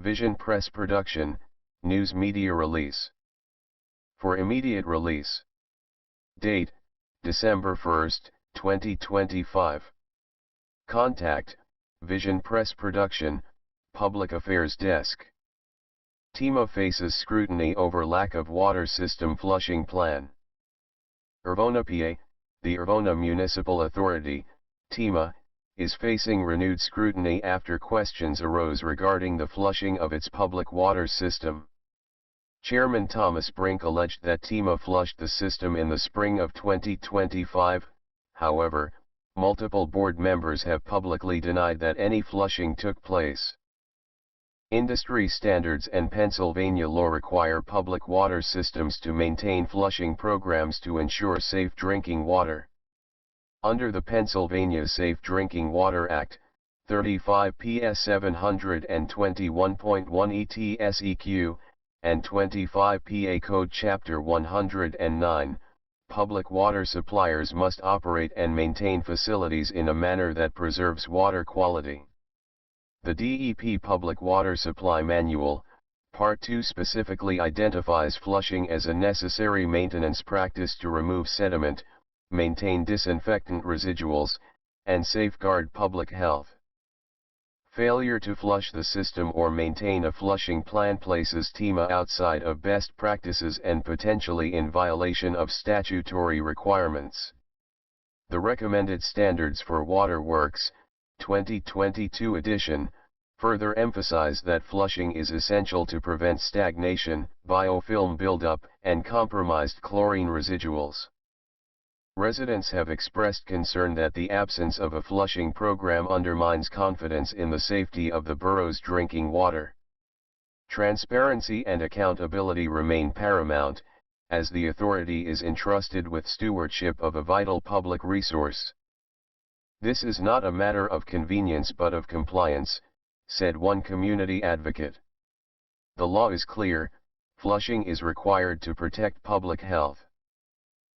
Vision Press Production, News Media Release. For immediate release. Date, December 1, 2025. Contact, Vision Press Production, Public Affairs Desk. Tima faces scrutiny over lack of water system flushing plan. Urvona, PA, the Urvona Municipal Authority, Tima, is facing renewed scrutiny after questions arose regarding the flushing of its public water system. Chairman Thomas Brink alleged that Tima flushed the system in the spring of 2025, however, multiple board members have publicly denied that any flushing took place. Industry standards and Pennsylvania law require public water systems to maintain flushing programs to ensure safe drinking water. Under the Pennsylvania Safe Drinking Water Act, 35 PS 721.1 ETSEQ, and 25 PA Code Chapter 109, public water suppliers must operate and maintain facilities in a manner that preserves water quality. The DEP Public Water Supply Manual, Part 2 specifically identifies flushing as a necessary maintenance practice to remove sediment, maintain disinfectant residuals, and safeguard public health. Failure to flush the system or maintain a flushing plan places Tima outside of best practices and potentially in violation of statutory requirements. The Recommended Standards for Water Works, 2022 edition, further emphasize that flushing is essential to prevent stagnation, biofilm buildup, and compromised chlorine residuals. Residents have expressed concern that the absence of a flushing program undermines confidence in the safety of the borough's drinking water. Transparency and accountability remain paramount, as the authority is entrusted with stewardship of a vital public resource. This is not a matter of convenience but of compliance, said one community advocate. The law is clear, flushing is required to protect public health.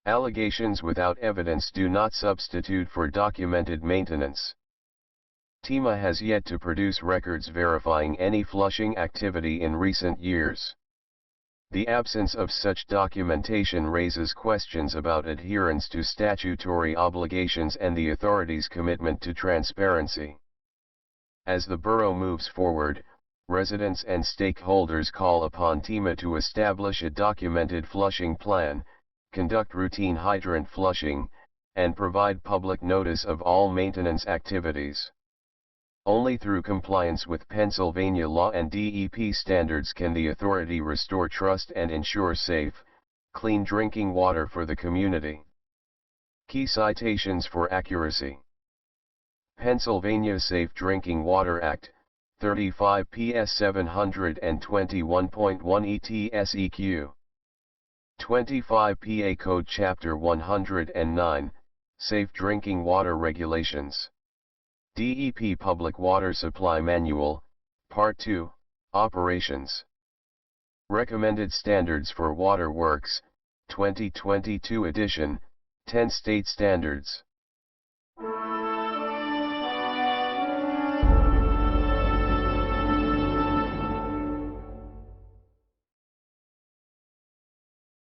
Allegations without evidence do not substitute for documented maintenance. Tima has yet to produce records verifying any flushing activity in recent years. The absence of such documentation raises questions about adherence to statutory obligations and the authority's commitment to transparency. As the borough moves forward, residents and stakeholders call upon Tima to establish a documented flushing plan, conduct routine hydrant flushing, and provide public notice of all maintenance activities. Only through compliance with Pennsylvania law and DEP standards can the authority restore trust and ensure safe, clean drinking water for the community. Key citations for accuracy. Pennsylvania Safe Drinking Water Act, 35 PS 721.1 ETSEQ. 25 PA Code Chapter 109, Safe Drinking Water Regulations. DEP Public Water Supply Manual, Part 2, Operations. Recommended Standards for Water Works, 2022 edition, 10 State Standards.